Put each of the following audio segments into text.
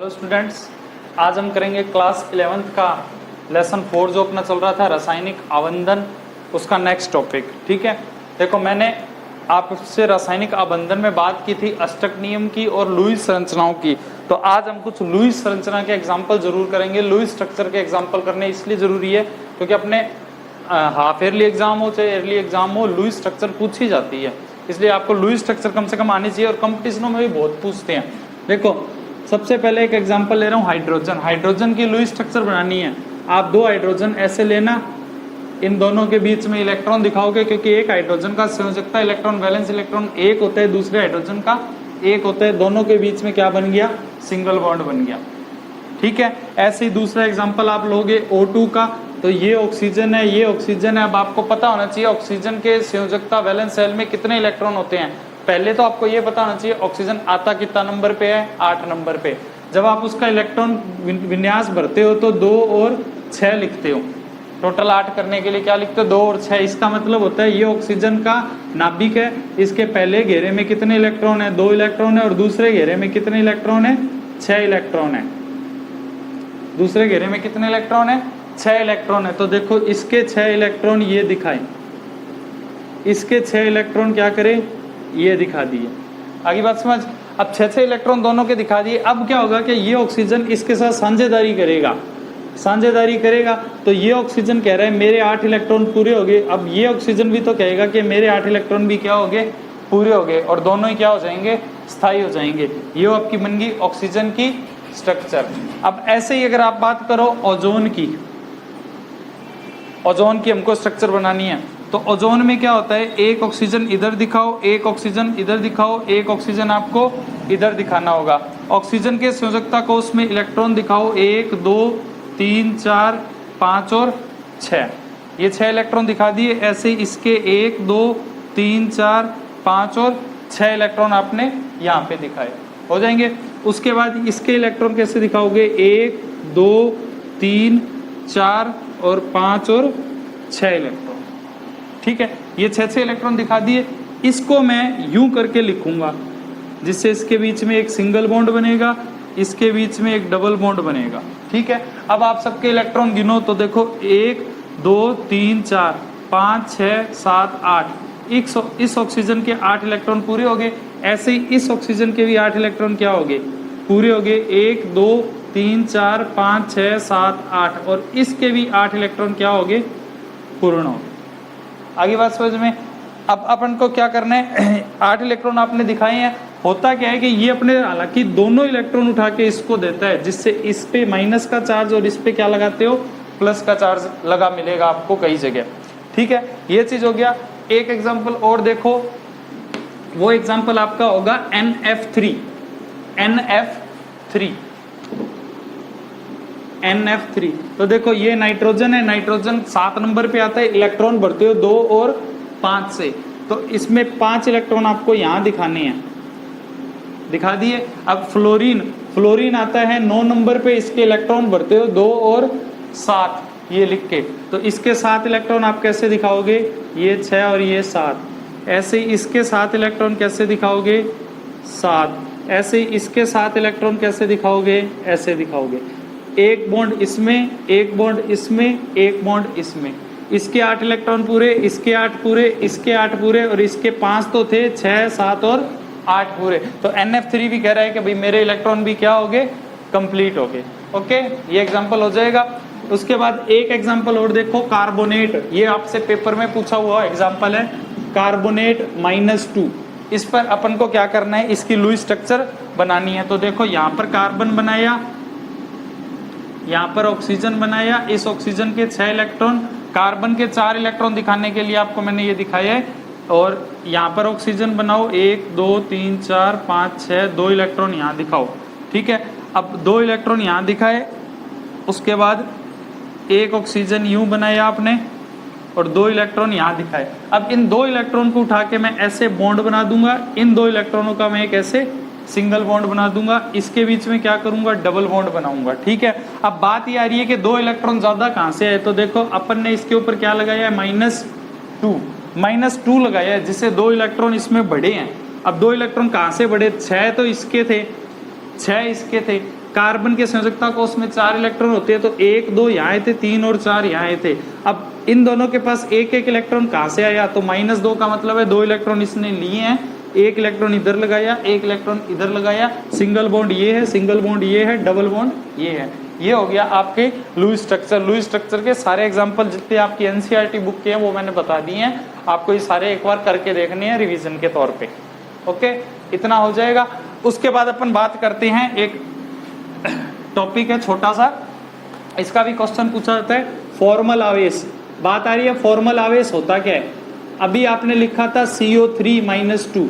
Hello students, आज हम करेंगे क्लास 11th का लेसन 4 जो अपना चल रहा था रासायनिक आबंधन, उसका नेक्स्ट टॉपिक। ठीक है, देखो मैंने आपसे रासायनिक आबंधन में बात की थी अष्टक नियम की और लुईस संरचनाओं की। तो आज हम कुछ लुईस संरचना के एग्जाम्पल जरूर करेंगे। लुईस स्ट्रक्चर के एग्जाम्पल करने इसलिए जरूरी है क्योंकि अपने हाफ ईयरली एग्जाम हो चाहे ईयरली एग्जाम हो, लुईस स्ट्रक्चर पूछी जाती है, इसलिए आपको लुईस स्ट्रक्चर कम से कम आनी चाहिए और कंपटीशनों में भी बहुत पूछते हैं। देखो सबसे पहले एक एग्जांपल ले रहा हूँ, हाइड्रोजन। हाइड्रोजन की लुईस स्ट्रक्चर बनानी है। आप दो हाइड्रोजन ऐसे लेना, इन दोनों के बीच में इलेक्ट्रॉन दिखाओगे क्योंकि एक हाइड्रोजन का संयोजकता इलेक्ट्रॉन वैलेंस इलेक्ट्रॉन एक होता है, दूसरे हाइड्रोजन का एक होता है, दोनों के बीच में क्या बन गया, सिंगल बॉन्ड बन गया। ठीक है, ऐसे ही दूसरा एग्जांपल आप लोगे O2 का, तो ये ऑक्सीजन है, ये ऑक्सीजन है। अब आपको पता होना चाहिए ऑक्सीजन के संयोजकता वैलेंस शेल में कितने इलेक्ट्रॉन होते हैं। पहले तो आपको ये पता होना चाहिए ऑक्सीजन आता कितना नंबर पे है, 8 नंबर पे। जब आप उसका इलेक्ट्रॉन विन्यास भरते हो तो 2 और 6 लिखते हो। टोटल 8 करने के लिए क्या लिखते हो, 2 और 6। इसका मतलब होता है ये ऑक्सीजन का नाभिक है, इसके पहले घेरे में कितने इलेक्ट्रॉन है, 2 इलेक्ट्रॉन है, और दूसरे घेरे में कितने इलेक्ट्रॉन है, 6 इलेक्ट्रॉन है। दूसरे घेरे में कितने इलेक्ट्रॉन है, 6 इलेक्ट्रॉन है। तो देखो इसके 6 इलेक्ट्रॉन ये दिखाए, इसके 6 इलेक्ट्रॉन क्या करें, ये दिखा दिए। आगे बात समझ। अब 6 इलेक्ट्रॉन दोनों के दिखा दिए। अब क्या होगा कि ये ऑक्सीजन इसके साथ साझेदारी करेगा, साझेदारी करेगा। तो ये ऑक्सीजन कह रहा है मेरे 8 इलेक्ट्रॉन पूरे हो गए। अब ये ऑक्सीजन भी तो कहेगा कि मेरे 8 इलेक्ट्रॉन भी क्या हो गए, पूरे हो गए, और दोनों ही क्या हो जाएंगे, स्थायी हो जाएंगे। ये आपकी बन गई ऑक्सीजन की स्ट्रक्चर। अब ऐसे ही अगर आप बात करो ओजोन की, ओजोन की हमको स्ट्रक्चर बनानी है, तो ओजोन में क्या होता है, एक ऑक्सीजन इधर दिखाओ, एक ऑक्सीजन इधर दिखाओ, एक ऑक्सीजन आपको इधर दिखाना होगा। ऑक्सीजन के संयोजकता कोष में इलेक्ट्रॉन दिखाओ, 1 2 3 4 5 और 6। ये 6 इलेक्ट्रॉन दिखा दिए। ऐसे इसके 1 2 3 4 5 और 6 इलेक्ट्रॉन आपने यहाँ पे दिखाए, हो जाएंगे। उसके बाद इसके इलेक्ट्रॉन कैसे दिखाओगे, 1 2 3 4 और 5 और 6 इलेक्ट्रॉन। ठीक है, ये 6 इलेक्ट्रॉन दिखा दिए। इसको मैं यूं करके लिखूंगा जिससे इसके बीच में एक सिंगल बॉन्ड बनेगा, इसके बीच में एक डबल बॉन्ड बनेगा। ठीक है, अब आप सबके इलेक्ट्रॉन गिनो तो देखो 1 2 3 4 5 6 7 8। इस ऑक्सीजन के 8 इलेक्ट्रॉन पूरे हो गए। ऐसे ही इस ऑक्सीजन के भी 8 इलेक्ट्रॉन क्या हो गए, पूरे हो गए। 1 2 3 4 5 6 7 8, और इसके भी 8 इलेक्ट्रॉन क्या हो गए, पूर्ण हो गए। आगे बात समझ में। अब अपन को क्या करना है, 8 इलेक्ट्रॉन आपने दिखाए हैं। होता क्या है कि ये अपने हालांकि दोनों इलेक्ट्रॉन उठा के इसको देता है, जिससे इस पे माइनस का चार्ज और इस पे क्या लगाते हो, प्लस का चार्ज लगा मिलेगा आपको कई जगह। ठीक है, ये चीज हो गया। एक एग्जाम्पल और देखो, वो एग्जाम्पल आपका होगा NF3। NF3 तो देखो ये नाइट्रोजन है, नाइट्रोजन 7 नंबर पे आता है, इलेक्ट्रॉन भरते हो 2 और 5 से। तो इसमें 5 इलेक्ट्रॉन आपको यहाँ दिखाने हैं, दिखा दिए। अब फ्लोरीन, फ्लोरीन आता है 9 नंबर पे, इसके इलेक्ट्रॉन भरते हो 2 और 7, ये लिख के। तो इसके 7 इलेक्ट्रॉन आप कैसे दिखाओगे, ये 6 और ये 7। ऐसे ही इसके 7 इलेक्ट्रॉन कैसे दिखाओगे, 7। ऐसे ही इसके 7 इलेक्ट्रॉन कैसे दिखाओगे, ऐसे दिखाओगे। एक बॉन्ड इसमें, एक बॉन्ड इसमें, एक बॉन्ड इसमें। इसके 8 इलेक्ट्रॉन पूरे, इसके 8 पूरे, इसके 8 पूरे, और इसके 5 तो थे, 6 7 और 8 पूरे। तो NF3 भी कह रहा है कि भाई मेरे इलेक्ट्रॉन भी क्या हो गए, कंप्लीट हो गए। ओके, ये एग्जांपल हो जाएगा। उसके बाद एक एग्जांपल और देखो, कार्बोनेट। ये आपसे पेपर में पूछा हुआ एग्जांपल है, कार्बोनेट -2। इस पर अपन को क्या करना है, इसकी लुईस स्ट्रक्चर बनानी है। तो देखो यहाँ पर कार्बन बनाया, यहाँ पर ऑक्सीजन बनाया, इस ऑक्सीजन के 6 इलेक्ट्रॉन, कार्बन के 4 इलेक्ट्रॉन दिखाने के लिए आपको मैंने ये दिखाया है। और यहाँ पर ऑक्सीजन बनाओ, 1 2 3 4 5 6, 2 इलेक्ट्रॉन यहाँ दिखाओ। ठीक है, अब 2 इलेक्ट्रॉन यहाँ दिखाए, उसके बाद एक ऑक्सीजन यूं बनाया आपने और 2 इलेक्ट्रॉन यहाँ दिखाए। अब इन 2 इलेक्ट्रॉन को उठा के मैं ऐसे बॉन्ड बना दूंगा, इन 2 इलेक्ट्रॉनों का मैं एक ऐसे सिंगल बॉन्ड बना दूंगा, इसके बीच में क्या करूंगा, डबल बॉन्ड बनाऊंगा। ठीक है, अब बात ये आ रही है कि 2 इलेक्ट्रॉन ज्यादा कहां से है, तो देखो अपन ने इसके ऊपर क्या लगाया है, -2 लगाया है, जिससे 2 इलेक्ट्रॉन इसमें बढ़े हैं। अब 2 इलेक्ट्रॉन कहां से बढ़े, 6 तो इसके थे, 6 इसके थे, कार्बन के संयोजकता कोष में 4 इलेक्ट्रॉन होते हैं, तो 1 2 यहाँ आए थे, 3 और 4 यहाँ आए थे। अब इन दोनों के पास एक एक इलेक्ट्रॉन कहाँ से आया, तो -2 का मतलब है 2 इलेक्ट्रॉन इसने लिए हैं, 1 इलेक्ट्रॉन इधर लगाया, 1 इलेक्ट्रॉन इधर लगाया, सिंगल बॉन्ड ये है, सिंगल बॉन्ड ये है, डबल बॉन्ड ये है। ये हो गया आपके लुईस स्ट्रक्चर। लुईस स्ट्रक्चर के सारे एग्जांपल जितने आपकी एनसीईआरटी बुक के हैं वो मैंने बता दिए हैं, आपको ये सारे एक बार करके देखने हैं रिवीजन के तौर पे। ओके, इतना हो जाएगा। उसके बाद अपन बात करते हैं, एक टॉपिक है छोटा सा, इसका भी क्वेश्चन पूछा जाता है, फॉर्मल आवेश। बात आ रही है फॉर्मल आवेश होता क्या है। अभी आपने लिखा था CO3-2,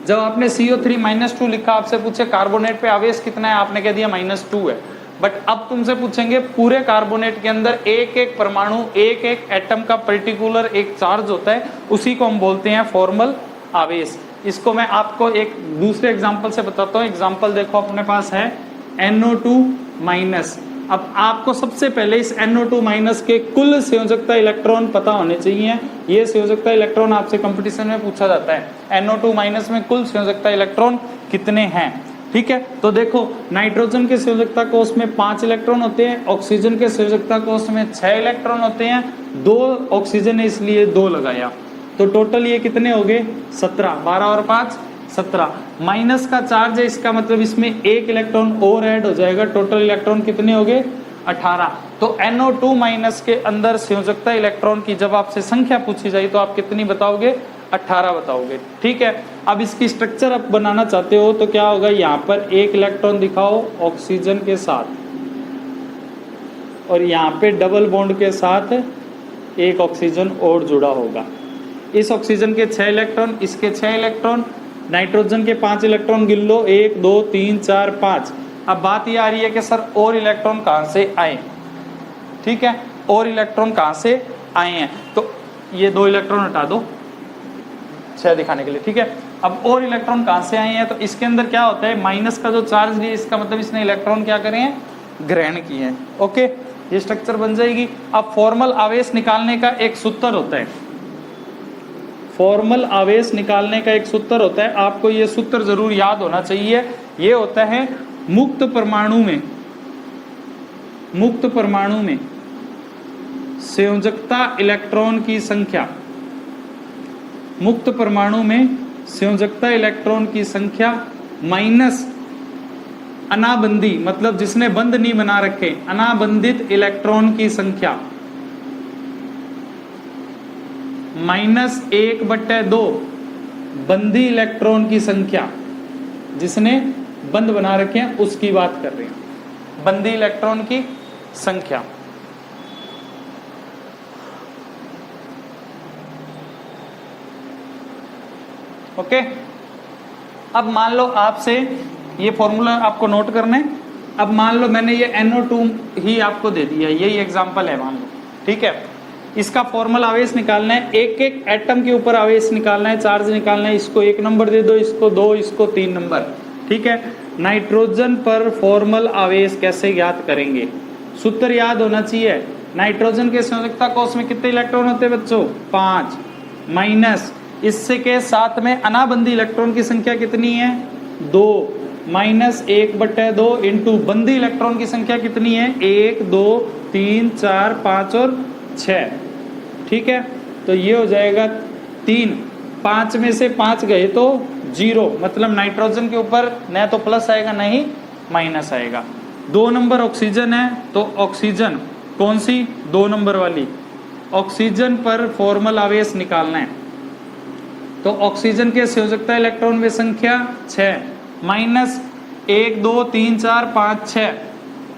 जब आपने CO3-2 लिखा, आपसे पूछे कार्बोनेट पे आवेश कितना है, आपने कह दिया -2 है। बट अब तुमसे पूछेंगे पूरे कार्बोनेट के अंदर एक एक परमाणु, एक एक एटम का पर्टिकुलर एक चार्ज होता है, उसी को हम बोलते हैं फॉर्मल आवेश। इसको मैं आपको एक दूसरे एग्जांपल से बताता हूँ। एग्जांपल देखो, अपने पास है NO2-। अब आपको सबसे पहले इस NO2- के कुल संयोजकता इलेक्ट्रॉन पता होने चाहिए। ये संयोजकता इलेक्ट्रॉन आपसे कंपटीशन में पूछा जाता है, NO2- में कुल संयोजकता इलेक्ट्रॉन कितने हैं। ठीक है, तो देखो नाइट्रोजन के संयोजकता कोष में 5 इलेक्ट्रॉन होते हैं, ऑक्सीजन के संयोजकता कोष में 6 इलेक्ट्रॉन होते हैं, 2 ऑक्सीजन है इसलिए 2 लगाया, तो टोटल ये कितने हो गए 17, 12 और 5 17। माइनस का चार्ज है, इसका मतलब इसमें 1 इलेक्ट्रॉन और ऐड हो जाएगा, टोटल इलेक्ट्रॉन कितने हो गए 18। तो NO2- के अंदर संयोजकता इलेक्ट्रॉन की जब आपसे संख्या पूछी जाए तो आप कितनी बताओगे, 18 बताओगे। ठीक है, अब इसकी स्ट्रक्चर आप बनाना चाहते हो तो क्या होगा, यहाँ पर 1 इलेक्ट्रॉन दिखाओ ऑक्सीजन के साथ, और यहाँ पे डबल बॉन्ड के साथ 1 ऑक्सीजन और जुड़ा होगा। इस ऑक्सीजन के 6 इलेक्ट्रॉन, इसके 6 इलेक्ट्रॉन, नाइट्रोजन के 5 इलेक्ट्रॉन गिन लो, 1 2 3 4 5। अब बात ये आ रही है कि सर और इलेक्ट्रॉन कहाँ से आए। ठीक है, और इलेक्ट्रॉन कहाँ से आए हैं, तो ये 2 इलेक्ट्रॉन हटा दो 6 दिखाने के लिए। ठीक है, अब और इलेक्ट्रॉन कहाँ से आए हैं, तो इसके अंदर क्या होता है, माइनस का जो चार्ज है इसका मतलब इसने इलेक्ट्रॉन क्या करे हैं, ग्रहण किए हैं। ओके, ये स्ट्रक्चर बन जाएगी। अब फॉर्मल आवेश निकालने का एक सूत्र होता है, फॉर्मल आवेश निकालने का एक सूत्र होता है, आपको ये सूत्र जरूर याद होना चाहिए। ये होता है मुक्त परमाणु में संयोजकता इलेक्ट्रॉन की संख्या, मुक्त परमाणु में संयोजकता इलेक्ट्रॉन की संख्या माइनस अनाबंदी, मतलब जिसने बंध नहीं बना रखे, अनाबंधित इलेक्ट्रॉन की संख्या -1/2 बंधी इलेक्ट्रॉन की संख्या, जिसने बंध बना रखे हैं उसकी बात कर रहे हैं, बंधी इलेक्ट्रॉन की संख्या। ओके, अब मान लो आपसे ये फॉर्मूला आपको नोट करने, अब मान लो मैंने ये NO2 ही आपको दे दिया, यही एग्जांपल है मान लो। ठीक है, इसका फॉर्मल आवेश निकालना है, एक एक एटम के ऊपर आवेश निकालना है, चार्ज निकालना है। इसको 1 नंबर दे दो, इसको 2, इसको 3 नंबर। ठीक है, नाइट्रोजन पर फॉर्मल आवेश कैसे ज्ञात करेंगे, सूत्र याद होना चाहिए। नाइट्रोजन के संयोजकता कोष में कितने इलेक्ट्रॉन होते हैं बच्चों, 5, माइनस इससे के साथ में अनाबंधी इलेक्ट्रॉन की संख्या कितनी है, 2, -1/2 इंटू बंधी इलेक्ट्रॉन की संख्या कितनी है, 1 2 3 4 5 और 6। ठीक है, तो ये हो जाएगा 3, 5 में से 5 गए तो 0, मतलब नाइट्रोजन के ऊपर न तो प्लस आएगा न ही माइनस आएगा। 2 नंबर ऑक्सीजन है, तो ऑक्सीजन कौन सी, 2 नंबर वाली, ऑक्सीजन पर फॉर्मल आवेश निकालना है। तो ऑक्सीजन के संयोजकता इलेक्ट्रॉन में संख्या 6, -1 2 3 4 5 6,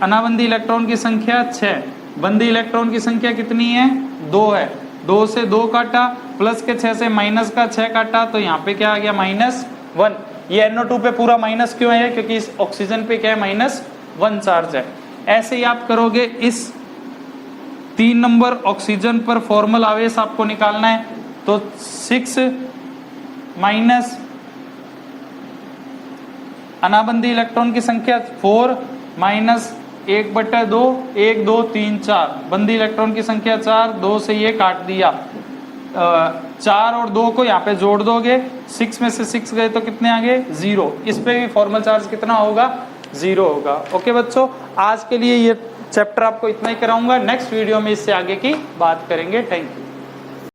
अनाबंधी इलेक्ट्रॉन की संख्या 6, बंधी इलेक्ट्रॉन की संख्या कितनी है, 2 है। 2 से 2 काटा, प्लस के 6 से माइनस का 6 काटा, तो यहाँ पे क्या आ गया, -1। ये NO2 पे पूरा माइनस क्यों है, क्योंकि इस ऑक्सीजन पे क्या है, -1 चार्ज है। ऐसे ही आप करोगे, इस 3 नंबर ऑक्सीजन पर फॉर्मल आवेश आपको निकालना है, तो 6 माइनस अनाबंधी इलेक्ट्रॉन की संख्या 4 -1/2 1 2 3 4, बंधी इलेक्ट्रॉन की संख्या 4, 2 से ये काट दिया, 4 और 2 को यहाँ पे जोड़ दोगे, 6 में से 6 गए तो कितने आ गए, 0। इस पे भी फॉर्मल चार्ज कितना होगा, 0 होगा। ओके बच्चों, आज के लिए ये चैप्टर आपको इतना ही कराऊंगा, नेक्स्ट वीडियो में इससे आगे की बात करेंगे। Thank you.